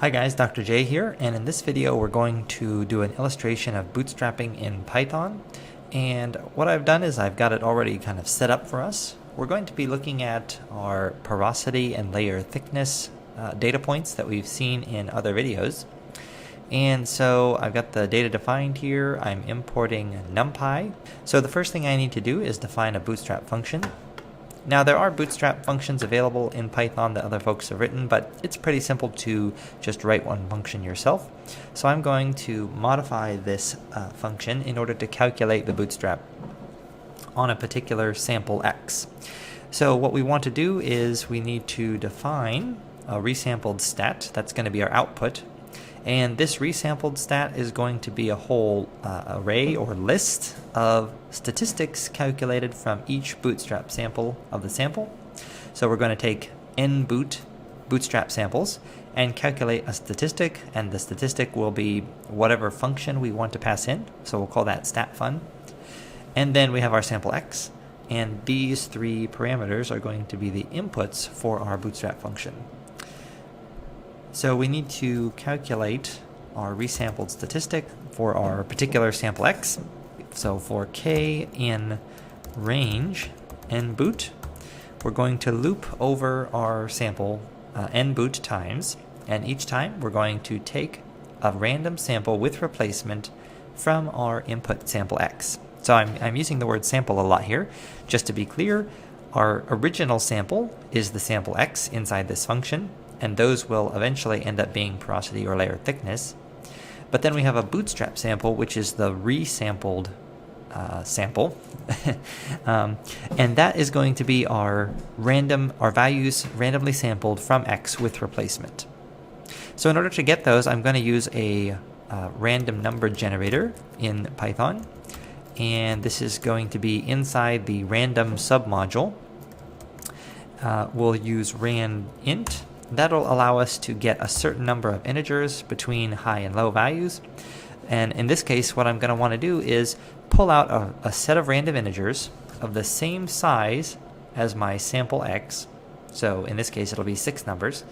Hi guys, Dr. J here, and in this video we're going to do an illustration of bootstrapping in Python. And what I've done is I've got it already kind of set up for us. We're going to be looking at our porosity and layer thickness data points that we've seen in other videos. And so I've got the data defined here. I'm importing NumPy. So the first thing I need to do is define a bootstrap function. Now there are bootstrap functions available in Python that other folks have written, but it's pretty simple to just write one function yourself. So I'm going to modify this function in order to calculate the bootstrap on a particular sample X. So what we want to do is we need to define a resampled stat. That's going to be our output. And this resampled stat is going to be a whole array or list of statistics calculated from each bootstrap sample of the sample. So we're going to take bootstrap samples and calculate a statistic, and the statistic will be whatever function we want to pass in. So we'll call that stat fun. And then we have our sample X, and these three parameters are going to be the inputs for our bootstrap function. So we need to calculate our resampled statistic for our particular sample X. So for k in range nboot, we're going to loop over our sample nboot times, and each time we're going to take a random sample with replacement from our input sample X. So I'm using the word sample a lot here. Just to be clear, our original sample is the sample X inside this function, and those will eventually end up being porosity or layer thickness. But then we have a bootstrap sample, which is the resampled sample, and that is going to be our values randomly sampled from X with replacement. So in order to get those, I'm going to use a random number generator in Python, and this is going to be inside the random submodule. We'll use randint. That'll allow us to get a certain number of integers between high and low values. And in this case, what I'm going to want to do is pull out a set of random integers of the same size as my sample X. So in this case, it'll be 6 numbers.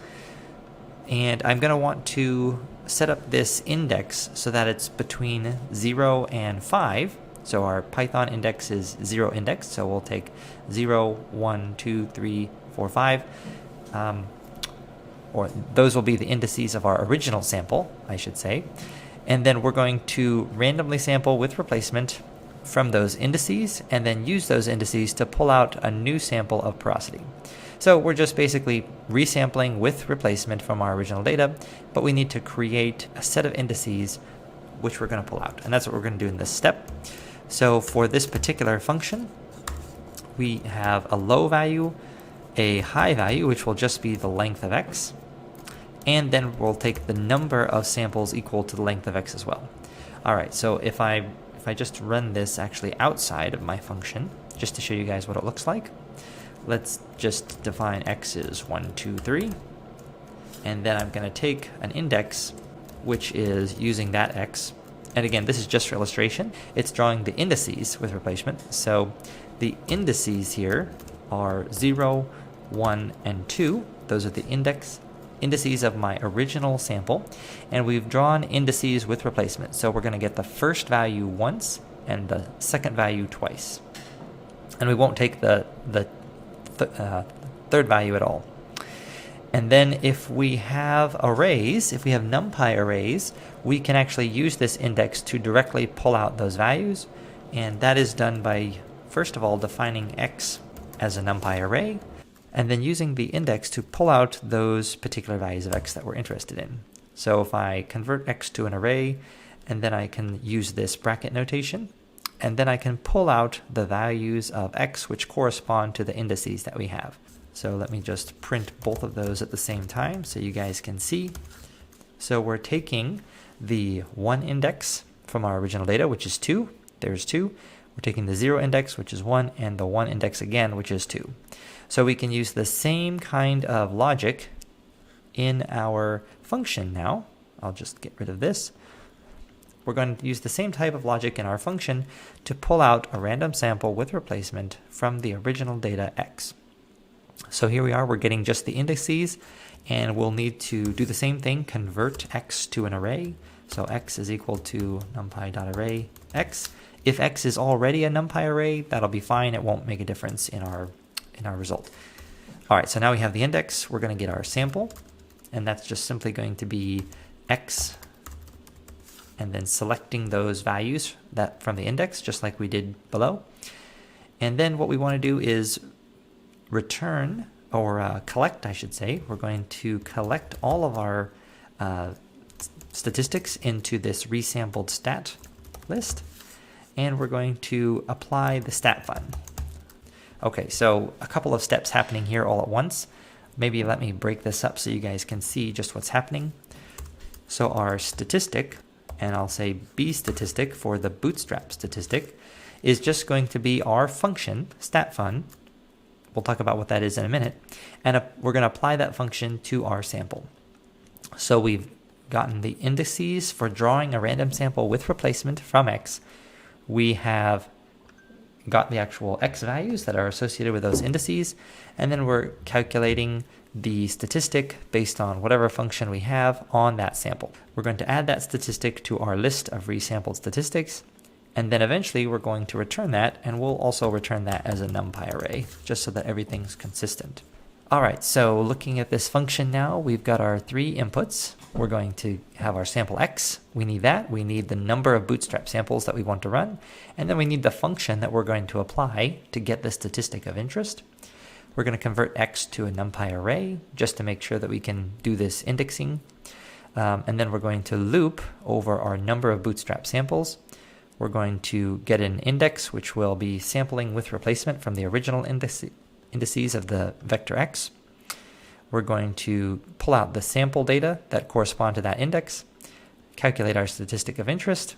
And I'm going to want to set up this index so that it's between 0 and 5. So our Python index is 0 index. So we'll take 0, 1, 2, 3, 4, 5. Or those will be the indices of our original sample, I should say. And then we're going to randomly sample with replacement from those indices, and then use those indices to pull out a new sample of porosity. So we're just basically resampling with replacement from our original data, but we need to create a set of indices which we're going to pull out. And that's what we're going to do in this step. So for this particular function, we have a low value, a high value, which will just be the length of X, and then we'll take the number of samples equal to the length of X as well. All right, so if I just run this actually outside of my function, just to show you guys what it looks like, let's just define X is 1, 2, 3, and then I'm going to take an index, which is using that X. And again, this is just for illustration. It's drawing the indices with replacement. So the indices here are 0, 1, and 2. Those are the indices of my original sample, and we've drawn indices with replacement. So we're going to get the first value once and the second value twice, and we won't take the third value at all. And then if we have arrays, if we have NumPy arrays, we can actually use this index to directly pull out those values, and that is done by first of all defining X as a NumPy array, and then using the index to pull out those particular values of X that we're interested in. So if I convert X to an array, and then I can use this bracket notation, and then I can pull out the values of X which correspond to the indices that we have. So let me just print both of those at the same time so you guys can see. So we're taking the 1 index from our original data, which is 2. There's 2. We're taking the 0 index, which is 1, and the 1 index again, which is 2. So we can use the same kind of logic in our function now. I'll just get rid of this. We're going to use the same type of logic in our function to pull out a random sample with replacement from the original data X. So here we are, we're getting just the indices, And we'll need to do the same thing, convert x to an array. So x is equal to numpy.array x. If x is already a numpy array, that'll be fine. It won't make a difference in our result. All right, so now we have the index. We're going to get our sample, and that's just simply going to be x, and then selecting those values that from the index, just like we did below. And then what we want to do is return, or collect, I should say. We're going to collect all of our statistics into this resampled stat list, and we're going to apply the stat fun. Okay, so a couple of steps happening here all at once. Maybe let me break this up so you guys can see just what's happening. So our statistic, and I'll say B statistic for the Bootstrap statistic, is just going to be our function, statFun. We'll talk about what that is in a minute. And we're going to apply that function to our sample. So we've gotten the indices for drawing a random sample with replacement from X. We have got the actual X values that are associated with those indices, and then we're calculating the statistic based on whatever function we have on that sample. We're going to add that statistic to our list of resampled statistics, and then eventually we're going to return that, and we'll also return that as a NumPy array, just so that everything's consistent. All right, so looking at this function now, we've got our 3 inputs. We're going to have our sample X. We need that. We need the number of Bootstrap samples that we want to run. And then we need the function that we're going to apply to get the statistic of interest. We're going to convert X to a NumPy array just to make sure that we can do this indexing. And then we're going to loop over our number of Bootstrap samples. We're going to get an index, which will be sampling with replacement from the original indices of the vector X. We're going to pull out the sample data that correspond to that index, calculate our statistic of interest,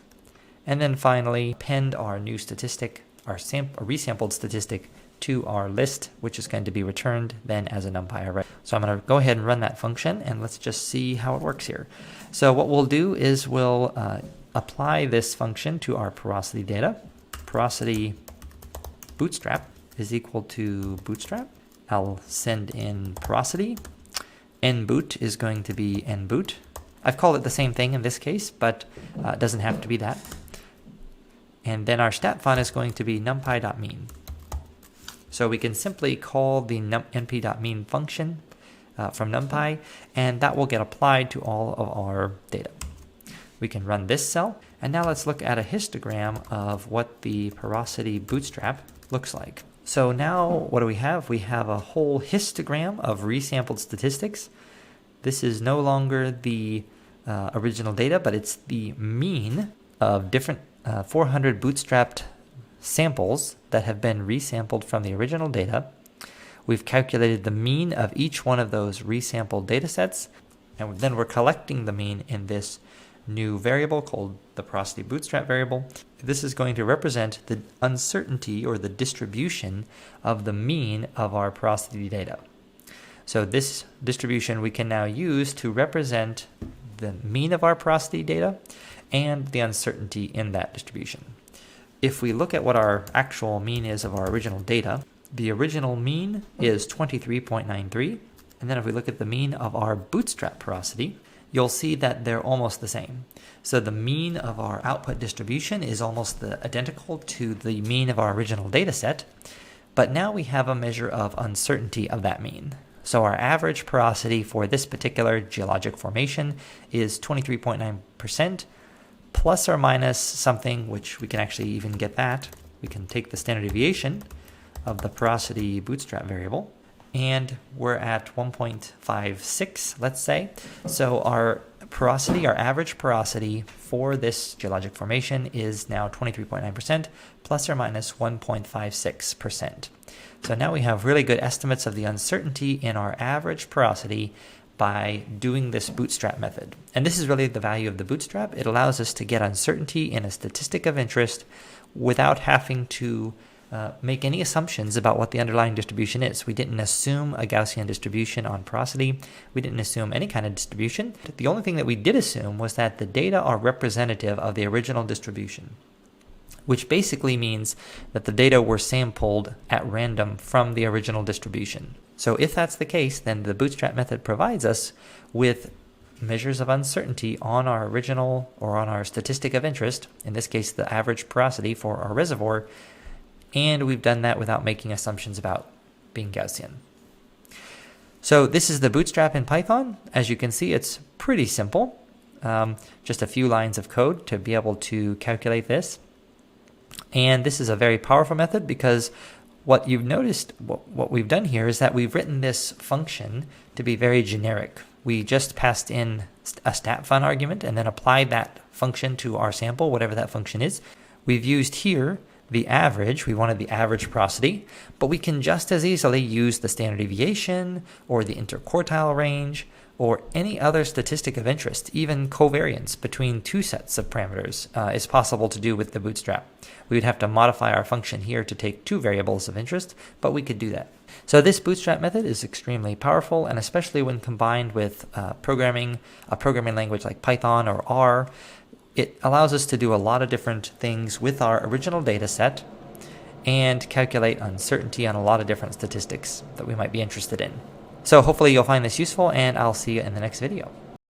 and then finally append our new statistic, our resampled statistic, to our list, which is going to be returned then as a NumPy array. So I'm going to go ahead and run that function, and let's just see how it works here. So what we'll do is we'll apply this function to our porosity data. Porosity Bootstrap is equal to Bootstrap. I'll send in porosity. nboot is going to be nboot. I've called it the same thing in this case, but it doesn't have to be that. And then our statFun is going to be numpy.mean. So we can simply call the np.mean function from NumPy, and that will get applied to all of our data. We can run this cell, and now let's look at a histogram of what the porosity Bootstrap looks like. So now what do we have? We have a whole histogram of resampled statistics. This is no longer the original data, but it's the mean of different 400 bootstrapped samples that have been resampled from the original data. We've calculated the mean of each one of those resampled data sets, and then we're collecting the mean in this new variable called the porosity Bootstrap variable. This is going to represent the uncertainty or the distribution of the mean of our porosity data. So this distribution we can now use to represent the mean of our porosity data and the uncertainty in that distribution. If we look at what our actual mean is of our original data, the original mean is 23.93. And then if we look at the mean of our Bootstrap porosity, you'll see that they're almost the same. So the mean of our output distribution is almost identical to the mean of our original data set, but now we have a measure of uncertainty of that mean. So our average porosity for this particular geologic formation is 23.9%, plus or minus something, which we can actually even get that. We can take the standard deviation of the porosity Bootstrap variable, and we're at 1.56, let's say. So our porosity, our average porosity for this geologic formation is now 23.9%, plus or minus 1.56%. So now we have really good estimates of the uncertainty in our average porosity by doing this Bootstrap method. And this is really the value of the Bootstrap. It allows us to get uncertainty in a statistic of interest without having to make any assumptions about what the underlying distribution is. We didn't assume a Gaussian distribution on porosity. We didn't assume any kind of distribution. The only thing that we did assume was that the data are representative of the original distribution, which basically means that the data were sampled at random from the original distribution. So if that's the case, then the Bootstrap method provides us with measures of uncertainty on our original or on our statistic of interest, in this case the average porosity for our reservoir, and we've done that without making assumptions about being Gaussian. So this is the Bootstrap in Python. As you can see, it's pretty simple. Just a few lines of code to be able to calculate this. And this is a very powerful method because what you've noticed, what we've done here is that we've written this function to be very generic. We just passed in a stat_fun argument and then applied that function to our sample, whatever that function is. We've used here the average. We wanted the average porosity, but we can just as easily use the standard deviation or the interquartile range or any other statistic of interest. Even covariance between two sets of parameters is possible to do with the Bootstrap. We would have to modify our function here to take two variables of interest, but we could do that. So this Bootstrap method is extremely powerful, and especially when combined with a programming language like Python or R, it allows us to do a lot of different things with our original data set and calculate uncertainty on a lot of different statistics that we might be interested in. So hopefully you'll find this useful, and I'll see you in the next video.